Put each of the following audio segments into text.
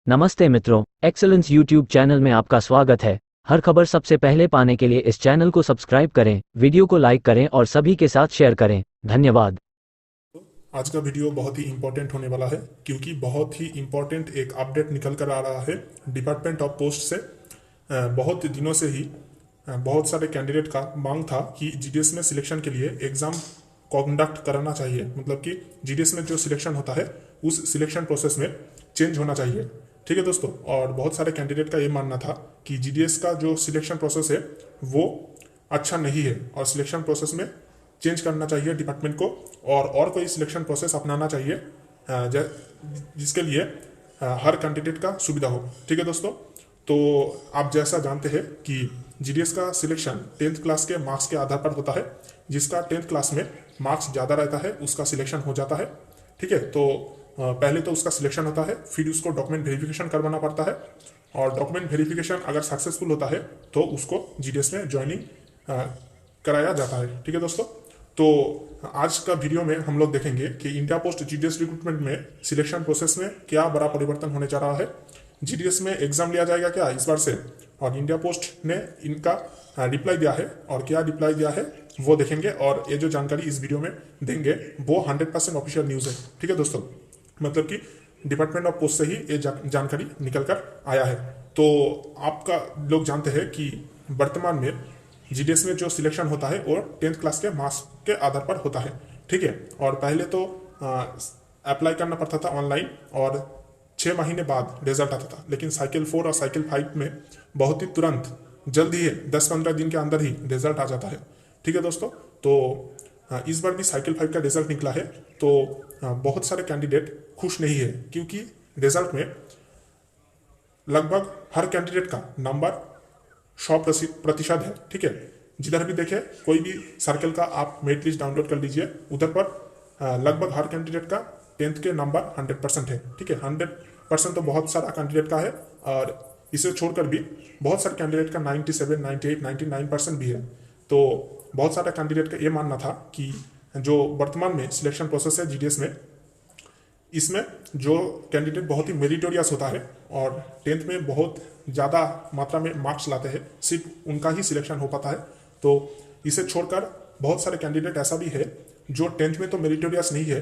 नमस्ते मित्रों, excellence YouTube channel में आपका स्वागत है। हर खबर सबसे पहले पाने के लिए इस चैनल को सब्सक्राइब करें, वीडियो को लाइक करें और सभी के साथ शेयर करें। धन्यवाद। आज का वीडियो बहुत ही इंपॉर्टेंट होने वाला है क्योंकि बहुत ही इंपॉर्टेंट एक अपडेट निकल कर आ रहा है डिपार्टमेंट ऑफ पोस्ट से। बहुत दिनों से ही बहुत सारे कैंडिडेट का मांग था कि जीडीएस में सिलेक्शन के लिए एग्ज़ाम कंडक्ट कराना चाहिए, मतलब कि जीडीएस में जो सिलेक्शन होता है उस सिलेक्शन प्रोसेस में चेंज होना चाहिए। ठीक है दोस्तों, और बहुत सारे कैंडिडेट का ये मानना था कि जीडीएस का जो सिलेक्शन प्रोसेस है वो अच्छा नहीं है और सिलेक्शन प्रोसेस में चेंज करना चाहिए डिपार्टमेंट को और कोई सिलेक्शन प्रोसेस अपनाना चाहिए जिसके लिए हर कैंडिडेट का सुविधा हो। ठीक है दोस्तों, तो आप जैसा जानते हैं कि जीडीएस का सिलेक्शन 10th क्लास के मार्क्स के आधार पर होता है। जिसका 10th क्लास में मार्क्स ज़्यादा रहता है उसका सिलेक्शन हो जाता है। ठीक है, तो पहले तो उसका सिलेक्शन होता है, फिर उसको डॉक्यूमेंट वेरिफिकेशन करवाना पड़ता है और डॉक्यूमेंट वेरिफिकेशन अगर सक्सेसफुल होता है तो उसको जीडीएस में ज्वाइनिंग कराया जाता है। ठीक है दोस्तों, तो आज का वीडियो में हम लोग देखेंगे कि इंडिया पोस्ट जीडीएस रिक्रूटमेंट में सिलेक्शन प्रोसेस में क्या बड़ा परिवर्तन होने जा रहा है। जीडीएस में एग्जाम लिया जाएगा क्या इस बार से, और इंडिया पोस्ट ने इनका रिप्लाई दिया है और क्या रिप्लाई दिया है वो देखेंगे। और ये जो जानकारी इस वीडियो में देंगे वो 100% ऑफिशियल न्यूज़ है। ठीक है दोस्तों, मतलब कि डिपार्टमेंट ऑफ पोस्ट से ही ये जानकारी निकल कर आया है। तो आपका लोग जानते हैं कि वर्तमान में जीडीएस में जो सिलेक्शन होता है वो 10th क्लास के मार्क्स के आधार पर होता है। ठीक है, और पहले तो अप्लाई करना पड़ता था ऑनलाइन और 6 महीने बाद रिजल्ट आता था, लेकिन साइकिल 4 और साइकिल 5 में बहुत ही तुरंत जल्द ही 10-15 दिन के अंदर ही रिजल्ट आ जाता है। ठीक है दोस्तों, तो इस बार भी साइकिल 5 का रिजल्ट निकला है तो बहुत सारे कैंडिडेट खुश नहीं है क्योंकि रिजल्ट में लगभग हर कैंडिडेट का नंबर 100% है। ठीक है, जिधर भी देखे कोई भी सर्कल का आप मेरिट लिस्ट डाउनलोड कर लीजिए, उधर पर लगभग हर कैंडिडेट का 10th के नंबर 100% है। ठीक है, 100% तो बहुत सारा कैंडिडेट का है और इसे छोड़कर भी बहुत सारे कैंडिडेट का 97, 98, 99% भी है। तो बहुत सारे कैंडिडेट का ये मानना था कि जो वर्तमान में सिलेक्शन प्रोसेस है जीडीएस में, इसमें जो कैंडिडेट बहुत ही मेरिटोरियस होता है और 10th में बहुत ज़्यादा मात्रा में मार्क्स लाते हैं, सिर्फ उनका ही सिलेक्शन हो पाता है। तो इसे छोड़कर बहुत सारे कैंडिडेट ऐसा भी है जो 10th में तो मेरिटोरियस नहीं है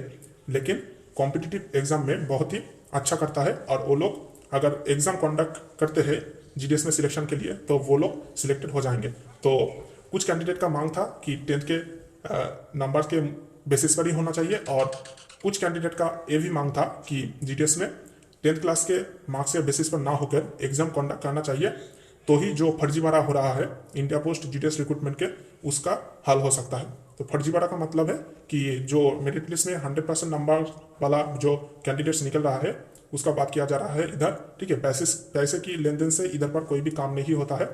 लेकिन कॉम्पिटिटिव एग्जाम में बहुत ही अच्छा करता है और वो लोग अगर एग्जाम कंडक्ट करते हैं जीडीएस में सिलेक्शन के लिए तो वो लोग सिलेक्टेड हो जाएंगे। तो कुछ कैंडिडेट का मांग था कि 10th के नंबर के बेसिस पर ही होना चाहिए और कुछ कैंडिडेट का ये भी मांग था कि जीडीएस में 10th क्लास के मार्क्स के बेसिस पर ना होकर एग्जाम कंडक्ट करना चाहिए, तो ही जो फर्जीवाड़ा हो रहा है इंडिया पोस्ट जीडीएस रिक्रूटमेंट के उसका हल हो सकता है। तो फर्जीवाड़ा का मतलब है कि जो मेरिट लिस्ट में 100% नंबर वाला जो कैंडिडेट्स निकल रहा है उसका बात किया जा रहा है इधर। ठीक है, पैसे की लेन देन से इधर पर कोई भी काम नहीं होता है।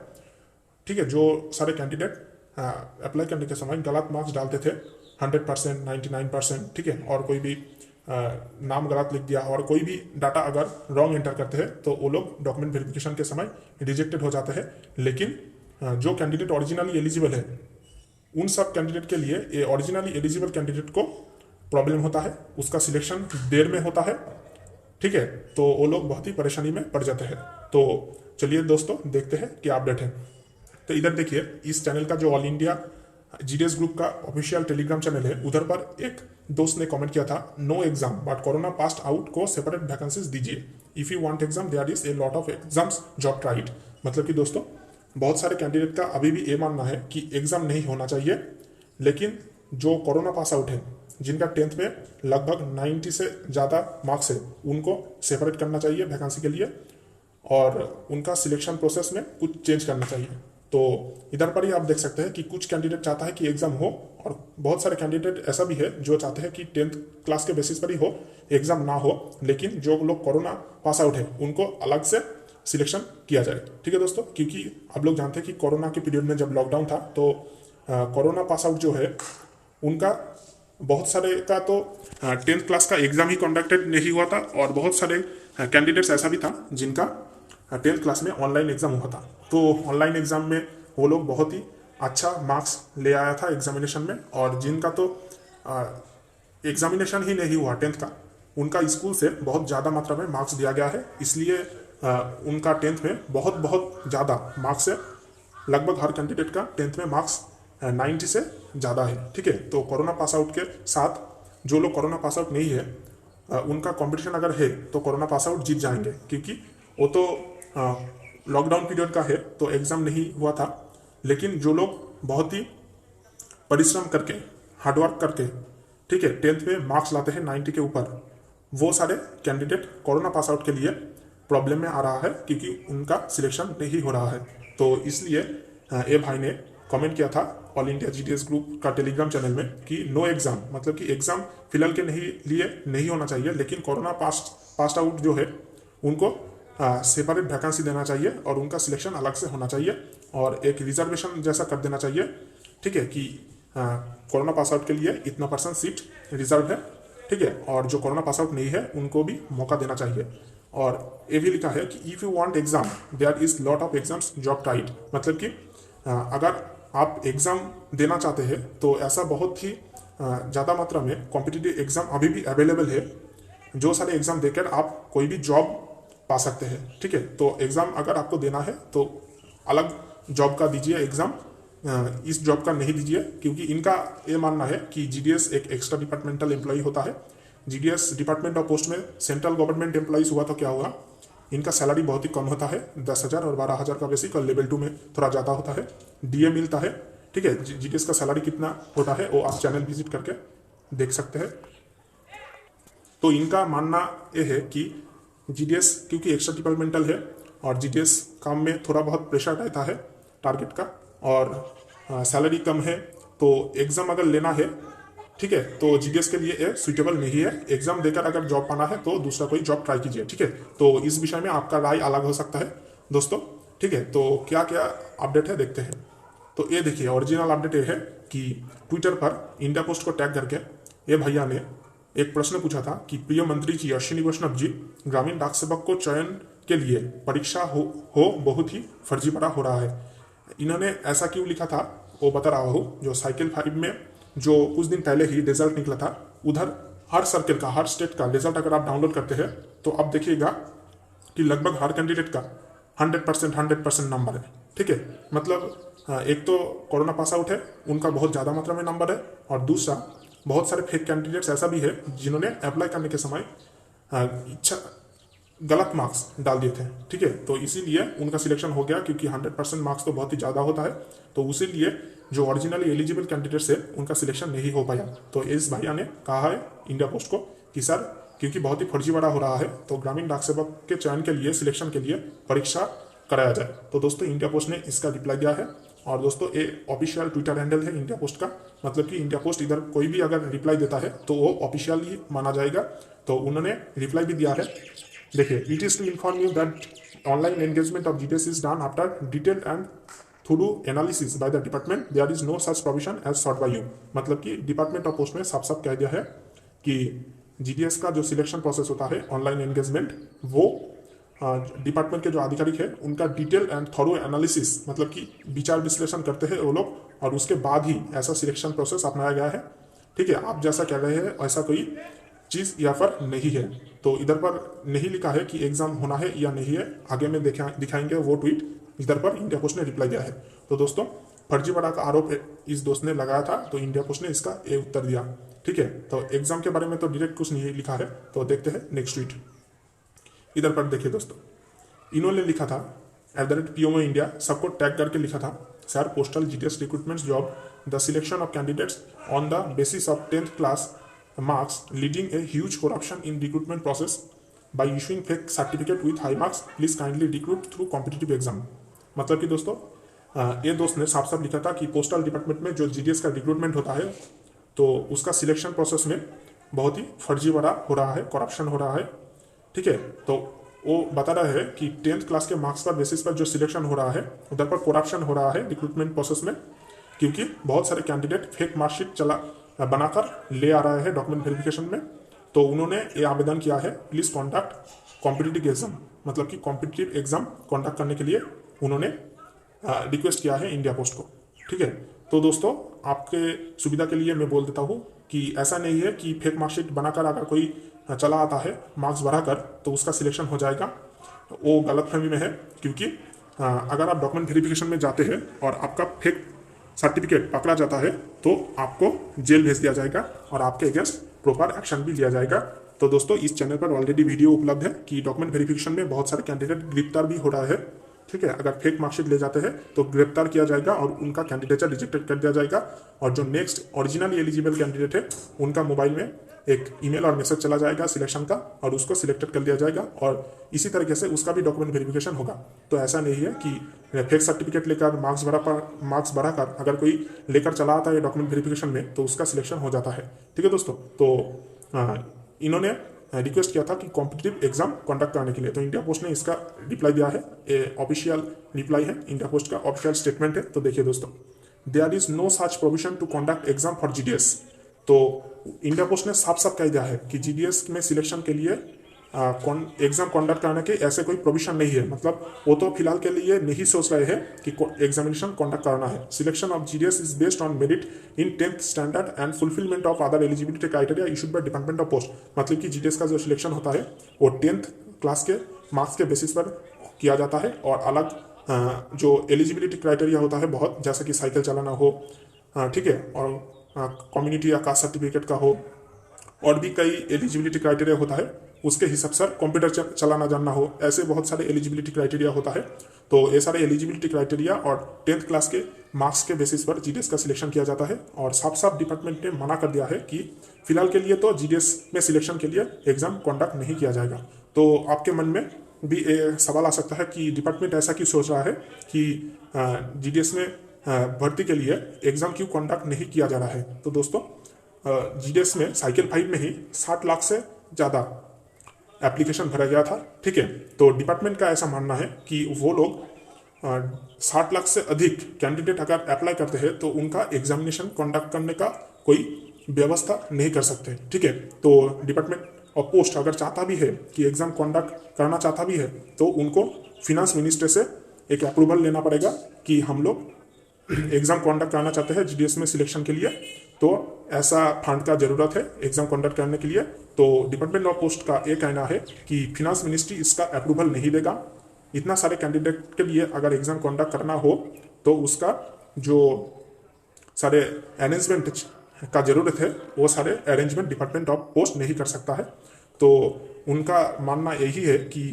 ठीक है, जो सारे कैंडिडेट अप्लाई करने के समय गलत मार्क्स डालते थे 100%, 99%, ठीक है, और कोई भी नाम गलत लिख दिया और कोई भी डाटा अगर रॉन्ग एंटर करते हैं तो वो लोग डॉक्यूमेंट वेरिफिकेशन के समय रिजेक्टेड हो जाते हैं। लेकिन जो कैंडिडेट ओरिजिनली एलिजिबल है उन सब कैंडिडेट के लिए ये ओरिजिनली एलिजिबल कैंडिडेट को प्रॉब्लम होता है, उसका सिलेक्शन देर में होता है। ठीक है, तो वो लोग बहुत ही परेशानी में पड़ जाते हैं। तो चलिए दोस्तों देखते हैं क्या अपडेट है। तो इधर देखिए, इस चैनल का जो ऑल इंडिया जीडीएस ग्रुप का ऑफिशियल टेलीग्राम चैनल है उधर पर एक दोस्त ने कमेंट किया था, no exam but corona past out को सेपरेट वैकेंसीज दीजिए, if you want exam there is a lot of exams job tried. मतलब कि दोस्तों बहुत सारे कैंडिडेट का अभी भी ये मानना है कि एग्जाम नहीं होना चाहिए, लेकिन जो कोरोना पास आउट है जिनका 10th में लगभग 90 से ज़्यादा मार्क्स है उनको सेपरेट करना चाहिए वैकेंसी के लिए और उनका सिलेक्शन प्रोसेस में कुछ चेंज करना चाहिए। तो इधर पर ही आप देख सकते हैं कि कुछ कैंडिडेट चाहता है कि एग्जाम हो और बहुत सारे कैंडिडेट ऐसा भी है जो चाहते हैं कि 10th क्लास के बेसिस पर ही हो, एग्जाम ना हो, लेकिन जो लोग कोरोना पास आउट है उनको अलग से सिलेक्शन किया जाए। ठीक है दोस्तों, क्योंकि आप लोग जानते हैं कि कोरोना के पीरियड में जब लॉकडाउन था तो कोरोना पास आउट जो है उनका बहुत सारे का तो 10th क्लास का एग्जाम ही कंडक्टेड नहीं हुआ था और बहुत सारे कैंडिडेट्स ऐसा भी था जिनका 10th क्लास में ऑनलाइन एग्जाम हुआ था। तो ऑनलाइन एग्जाम में वो लोग बहुत ही अच्छा मार्क्स ले आया था एग्जामिनेशन में, और जिनका तो एग्जामिनेशन ही नहीं हुआ 10th का उनका स्कूल से बहुत ज़्यादा मात्रा में मार्क्स दिया गया है, इसलिए उनका 10th में बहुत बहुत ज़्यादा मार्क्स है। लगभग हर कैंडिडेट का 10th में मार्क्स 90 से ज़्यादा है। ठीक है, तो कोरोना पास आउट के साथ जो लोग कोरोना पास आउट नहीं है उनका कंपटीशन अगर है तो कोरोना पास आउट जीत जाएंगे, क्योंकि वो तो लॉकडाउन पीरियड का है तो एग्ज़ाम नहीं हुआ था। लेकिन जो लोग बहुत ही परिश्रम करके हार्डवर्क करके, ठीक है, 10th में मार्क्स लाते हैं 90 के ऊपर, वो सारे कैंडिडेट कोरोना पास आउट के लिए प्रॉब्लम में आ रहा है, क्योंकि उनका सिलेक्शन नहीं हो रहा है। तो इसलिए ए भाई ने कमेंट किया था ऑल इंडिया जीडीएस ग्रुप का टेलीग्राम चैनल में कि नो एग्ज़ाम, मतलब कि एग्ज़ाम फिलहाल के लिए नहीं होना चाहिए, लेकिन कोरोना पास आउट जो है उनको सेपरेट वैकेंसी देना चाहिए और उनका सिलेक्शन अलग से होना चाहिए और एक रिजर्वेशन जैसा कर देना चाहिए। ठीक है, कि कोरोना पास आउट के लिए इतना % सीट रिजर्व है। ठीक है, और जो कोरोना पास आउट नहीं है उनको भी मौका देना चाहिए। और ये भी लिखा है कि if you want exam there is lot of exams job tight, मतलब कि अगर आप एग्ज़ाम देना चाहते हैं तो ऐसा बहुत ही ज़्यादा मात्रा में कॉम्पिटिटिव एग्ज़ाम अभी भी अवेलेबल है, जो सारे एग्ज़ाम देकर आप कोई भी जॉब पा सकते हैं। ठीक है, तो एग्ज़ाम अगर आपको देना है तो अलग जॉब का दीजिए एग्ज़ाम, इस जॉब का नहीं दीजिए, क्योंकि इनका ये मानना है कि जीडीएस एक एक्स्ट्रा डिपार्टमेंटल एम्प्लॉय होता है। जीडीएस डिपार्टमेंट ऑफ पोस्ट में सेंट्रल गवर्नमेंट एम्प्लॉइज हुआ तो क्या हुआ, इनका सैलरी बहुत ही कम होता है, 10,000 और 12,000 का बेसिक, और लेवल 2 में थोड़ा ज़्यादा होता है, डीए मिलता है। ठीक है, जीडीएस का सैलरी कितना होता है वो आप चैनल विजिट करके देख सकते हैं। तो इनका मानना ये है कि जीडीएस क्योंकि एक्स्ट्रा डिपार्टमेंटल है और जीडीएस काम में थोड़ा बहुत प्रेशर रहता है टारगेट का, और सैलरी कम है, तो एग्ज़ाम अगर लेना है, ठीक है, तो जीडीएस के लिए ये सुइटेबल नहीं है। एग्जाम देकर अगर जॉब पाना है तो दूसरा कोई जॉब ट्राई कीजिए। ठीक है, तो इस विषय में आपका राय अलग हो सकता है दोस्तों। ठीक है, तो क्या क्या अपडेट है देखते हैं। तो ये देखिए, ओरिजिनल अपडेट ये है कि ट्विटर पर इंडिया पोस्ट को टैग करके ये भैया ने एक प्रश्न पूछा था कि प्रिय मंत्री जी अश्विनी वैष्णव जी, ग्रामीण डाक सेवक को चयन के लिए परीक्षा हो बहुत ही फर्जीवाड़ा हो रहा है। इन्होंने ऐसा क्यों लिखा था वो बता रहा हूँ। जो साइकिल 5 में जो कुछ दिन पहले ही रिजल्ट निकला था, उधर हर सर्किल का, हर स्टेट का रिजल्ट अगर आप डाउनलोड करते हैं तो अब देखिएगा कि लगभग हर कैंडिडेट का 100% नंबर है। ठीक है, मतलब एक तो कोरोना पास आउट है, उनका बहुत ज़्यादा मात्रा में नंबर है, और दूसरा बहुत सारे फेक कैंडिडेट्स ऐसा भी है जिन्होंने अप्लाई करने के समय इच्छा गलत मार्क्स डाल दिए थे। ठीक है, तो इसीलिए उनका सिलेक्शन हो गया, क्योंकि 100% मार्क्स तो बहुत ही ज़्यादा होता है, तो इसीलिए जो ओरिजिनली एलिजिबल कैंडिडेट्स है उनका सिलेक्शन नहीं हो पाया। तो इस भैया ने कहा है इंडिया पोस्ट को कि सर, क्योंकि बहुत ही फर्जीवाड़ा हो रहा है तो ग्रामीण डाक सेवक के चयन के लिए, सिलेक्शन के लिए परीक्षा कराया जाए। तो दोस्तों इंडिया पोस्ट ने इसका रिप्लाई दिया है, और दोस्तों ये ऑफिशियल ट्विटर हैंडल है इंडिया पोस्ट का, मतलब कि इंडिया पोस्ट इधर कोई भी अगर रिप्लाई देता है तो वो ऑफिशियल ही माना जाएगा। तो उन्होंने रिप्लाई भी दिया है, देखिए, it is to inform you that online engagement of GDS is done after detailed and through analysis by the department, there is no such provision as sought by you. मतलब कि डिपार्टमेंट ऑफ पोस्ट में साफ साफ कह दिया है कि GDS का जो सिलेक्शन प्रोसेस होता है ऑनलाइन एंगेजमेंट, वो डिपार्टमेंट के जो आधिकारिक है उनका डिटेल एंड थॉरो एनालिसिस, मतलब कि विचार विश्लेषण करते हैं वो लोग, और उसके बाद ही ऐसा सिलेक्शन प्रोसेस अपनाया गया है। ठीक है, आप जैसा कह रहे हैं ऐसा कोई चीज़ यहाँ पर नहीं है। तो इधर पर नहीं लिखा है कि एग्जाम होना है या नहीं है, आगे में दिखाएंगे वो ट्वीट, इधर पर इंडिया पोस्ट ने रिप्लाई दिया है। तो दोस्तों फर्जीवाड़ा का आरोप इस दोस्त ने लगाया था, तो इंडिया पोस्ट ने इसका ये उत्तर दिया। ठीक है, तो एग्जाम के बारे में तो डायरेक्ट कुछ नहीं लिखा है। तो देखते हैं नेक्स्ट ट्वीट। इधर पर देखिए दोस्तों, इन्होंने लिखा था @PMO इंडिया, सबको टैग करके लिखा था, sir postal GDS recruitment job, the selection of candidates on the basis of 10th class marks leading a huge corruption in recruitment process by issuing fake certificate with high marks, please kindly recruit through competitive exam। मतलब कि दोस्तों ये दोस्त ने साफ साफ लिखा था कि पोस्टल डिपार्टमेंट में जो जीडीएस का रिक्रूटमेंट होता है तो उसका सिलेक्शन प्रोसेस में बहुत ही फर्जीवाड़ा हो रहा है, करप्शन हो रहा है। ठीक है, तो वो बता रहे हैं कि 10th क्लास के मार्क्स पर बेसिस पर जो सिलेक्शन हो रहा है उधर पर करप्शन हो रहा है रिक्रूटमेंट प्रोसेस में, क्योंकि बहुत सारे कैंडिडेट फेक मार्कशीट बनाकर ले आ रहे हैं डॉक्यूमेंट वेरिफिकेशन में। तो उन्होंने ये आवेदन किया है, प्लीज़ कॉन्डक्ट कॉम्पिटिटिव एग्जाम, मतलब कि कॉम्पिटिटिव एग्जाम कॉन्डक्ट करने के लिए उन्होंने रिक्वेस्ट किया है इंडिया पोस्ट को। ठीक है, तो दोस्तों आपके सुविधा के लिए मैं बोल देता हूँ कि ऐसा नहीं है कि फेक मार्कशीट बनाकर अगर कोई चला आता है मार्क्स बढ़ाकर, तो उसका सिलेक्शन हो जाएगा, वो गलतफहमी में है। क्योंकि अगर आप डॉक्यूमेंट वेरिफिकेशन में जाते हैं और आपका फेक सर्टिफिकेट पकड़ा जाता है तो आपको जेल भेज दिया जाएगा और आपके अगेंस्ट प्रॉपर एक्शन भी लिया जाएगा। तो दोस्तों, इस चैनल पर ऑलरेडी वीडियो उपलब्ध है कि डॉक्यूमेंट वेरिफिकेशन में बहुत सारे कैंडिडेट गिरफ्तार भी हो रहा है। ठीक है, अगर फेक मार्कशीट ले जाते हैं तो गिरफ्तार किया जाएगा और उनका कैंडिडेचर रिजेक्टेड कर दिया जाएगा। और जो नेक्स्ट ओरिजिनली एलिजिबल कैंडिडेट है उनका मोबाइल में एक ईमेल और मैसेज चला जाएगा सिलेक्शन का, और उसको सिलेक्टेड कर दिया जाएगा और इसी तरीके से उसका भी डॉक्यूमेंट वेरिफिकेशन होगा। तो ऐसा नहीं है कि फेक सर्टिफिकेट लेकर मार्क्स बढ़ाकर अगर कोई लेकर चला आता है डॉक्यूमेंट वेरिफिकेशन में तो उसका सिलेक्शन हो जाता है। ठीक है दोस्तों, तो इन्होंने रिक्वेस्ट किया था कि कॉम्पिटिटिव एग्जाम कंडक्ट करने के लिए, तो इंडिया पोस्ट ने इसका रिप्लाई दिया है। ऑफिशियल रिप्लाई है, इंडिया पोस्ट का ऑफिशियल स्टेटमेंट है। तो देखिए दोस्तों, there is no such provision to conduct exam for GDS. तो इंडिया पोस्ट ने साफ साफ कह दिया है कि जीडीएस में सिलेक्शन के लिए एग्जाम कंडक्ट करने के ऐसे कोई प्रोविजन नहीं है। मतलब वो तो फिलहाल के लिए नहीं सोच रहे हैं कि एग्जामिनेशन कंडक्ट करना है। Selection of GDS is based on merit in 10th standard and fulfilment of other eligibility criteria issued by department of post. मतलब कि जीडीएस का जो सिलेक्शन होता है वो 10th क्लास के मार्क्स के बेसिस पर किया जाता है और अलग जो एलिजिबिलिटी क्राइटेरिया होता है बहुत, जैसे कि साइकिल चलाना हो, ठीक है, और कम्युनिटी या कास्ट सर्टिफिकेट का हो, और भी कई एलिजिबिलिटी क्राइटेरिया होता है, उसके हिसाब से कंप्यूटर चलाना जानना हो, ऐसे बहुत सारे एलिजिबिलिटी क्राइटेरिया होता है। तो ये सारे एलिजिबिलिटी क्राइटेरिया और 10th क्लास के मार्क्स के बेसिस पर जीडीएस का सिलेक्शन किया जाता है। और साफ साफ डिपार्टमेंट ने मना कर दिया है कि फिलहाल के लिए तो जीडीएस में सिलेक्शन के लिए एग्जाम कंडक्ट नहीं किया जाएगा। तो आपके मन में भी सवाल आ सकता है कि डिपार्टमेंट ऐसा क्यों सोच रहा है कि जीडीएस में भर्ती के लिए एग्जाम क्यों कंडक्ट नहीं किया जा रहा है। तो दोस्तों, जीडीएस में साइकिल 5 में ही 60 लाख से ज़्यादा एप्लीकेशन भरा गया था। ठीक है, तो डिपार्टमेंट का ऐसा मानना है कि वो लोग 60 लाख से अधिक कैंडिडेट अगर अप्लाई करते हैं तो उनका एग्जामिनेशन कंडक्ट करने का कोई व्यवस्था नहीं कर सकते। ठीक है, तो डिपार्टमेंट ऑफ पोस्ट अगर चाहता भी है कि एग्जाम कंडक्ट करना चाहता भी है तो उनको फिनांस मिनिस्टर से एक अप्रूवल लेना पड़ेगा कि हम लोग एग्जाम कंडक्ट करना चाहते हैं जीडीएस में सिलेक्शन के लिए, तो ऐसा फंड का जरूरत है एग्जाम कंडक्ट करने के लिए। तो डिपार्टमेंट ऑफ पोस्ट का ये कहना है कि फिनांस मिनिस्ट्री इसका अप्रूवल नहीं देगा। इतना सारे कैंडिडेट के लिए अगर एग्जाम कंडक्ट करना हो तो उसका जो सारे अरेंजमेंट का जरूरत है वो सारे अरेंजमेंट डिपार्टमेंट ऑफ पोस्ट नहीं कर सकता है। तो उनका मानना यही है कि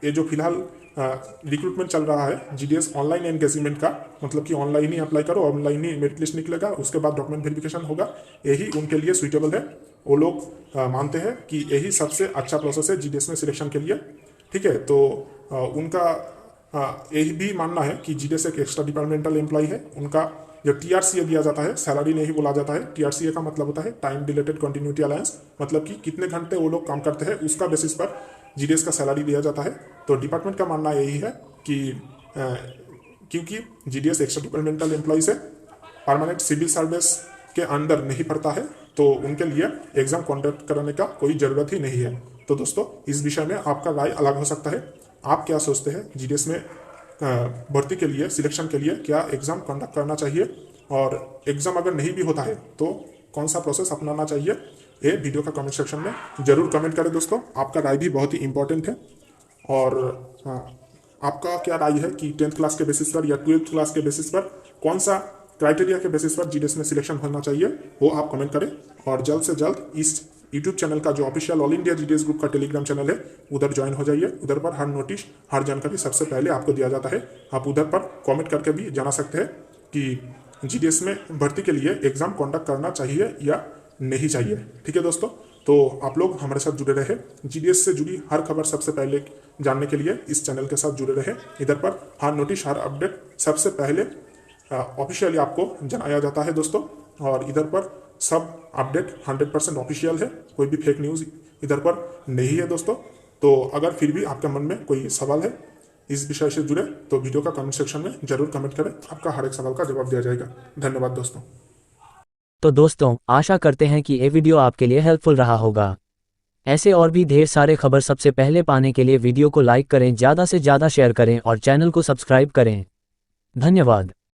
ये जो फिलहाल रिक्रूटमेंट चल रहा है जीडीएस ऑनलाइन एंगेजमेंट का, मतलब कि ऑनलाइन ही अप्लाई करो, ऑनलाइन ही मेरिट लिस्ट निकलेगा, उसके बाद डॉक्यूमेंट वेरिफिकेशन होगा, यही उनके लिए सुइटेबल है। वो लोग मानते हैं कि यही सबसे अच्छा प्रोसेस है जीडीएस में सिलेक्शन के लिए। ठीक है, तो उनका यही भी मानना है कि जीडीएस एक एक्स्ट्रा डिपार्टमेंटल एम्प्लॉय है। उनका जो टीआरसीए दिया जाता है, सैलरी नहीं बोला जाता है, टीआरसीए का मतलब होता है टाइम रिलेटेड कंटिन्यूटी अलाउंस, मतलब कि कितने घंटे वो लोग काम करते हैं उसका बेसिस पर जीडीएस का सैलरी दिया जाता है। तो डिपार्टमेंट का मानना यही है कि क्योंकि जीडीएस एक्स्ट्रा डिपार्टमेंटल एम्प्लॉय से परमानेंट सिविल सर्विस के अंदर नहीं पड़ता है, तो उनके लिए एग्जाम कंडक्ट कराने का कोई ज़रूरत ही नहीं है। तो दोस्तों, इस विषय में आपका राय अलग हो सकता है। आप क्या सोचते हैं, जीडीएस में भर्ती के लिए, सिलेक्शन के लिए क्या एग्ज़ाम कंडक्ट करना चाहिए, और एग्ज़ाम अगर नहीं भी होता है तो कौन सा प्रोसेस अपनाना चाहिए, ये वीडियो का कमेंट सेक्शन में ज़रूर कमेंट करें। दोस्तों, आपका राय भी बहुत ही इंपॉर्टेंट है। और आपका क्या राय है कि 10th क्लास के बेसिस पर या 12th क्लास के बेसिस पर कौन सा क्राइटेरिया के बेसिस पर जीडीएस में सिलेक्शन होना चाहिए, वो आप कमेंट करें। और जल्द से जल्द इस यूट्यूब चैनल का जो official all India GDS group का टेलीग्राम चैनल है उधर ज्वाइन हो जाइए। उधर पर हर नोटिस, हर जानकारी सबसे पहले आपको दिया जाता है। आप उधर पर कमेंट करके भी जाना सकते हैं कि जीडीएस में भर्ती के लिए एग्जाम कंडक्ट करना चाहिए या नहीं चाहिए। ठीक है दोस्तों, तो आप लोग हमारे साथ जुड़े रहे, जीडीएस से जुड़ी हर खबर सबसे पहले जानने के लिए इस चैनल के साथ जुड़े रहे। इधर पर हर नोटिस, हर अपडेट सबसे पहले ऑफिशियली आपको जनाया जाता है दोस्तों। और इधर पर सब अपडेट 100% ऑफिशियल है, कोई भी फेक न्यूज़ इधर पर नहीं है दोस्तों। तो अगर फिर भी आपके मन में कोई सवाल है इस विषय से जुड़े तो वीडियो का कमेंट सेक्शन में जरूर कमेंट करें, आपका हर एक सवाल का जवाब दिया जाएगा। धन्यवाद दोस्तों। तो दोस्तों, आशा करते हैं कि ये वीडियो आपके लिए हेल्पफुल रहा होगा। ऐसे और भी ढेर सारे खबर सबसे पहले पाने के लिए वीडियो को लाइक करें, ज़्यादा से ज़्यादा शेयर करें और चैनल को सब्सक्राइब करें। धन्यवाद।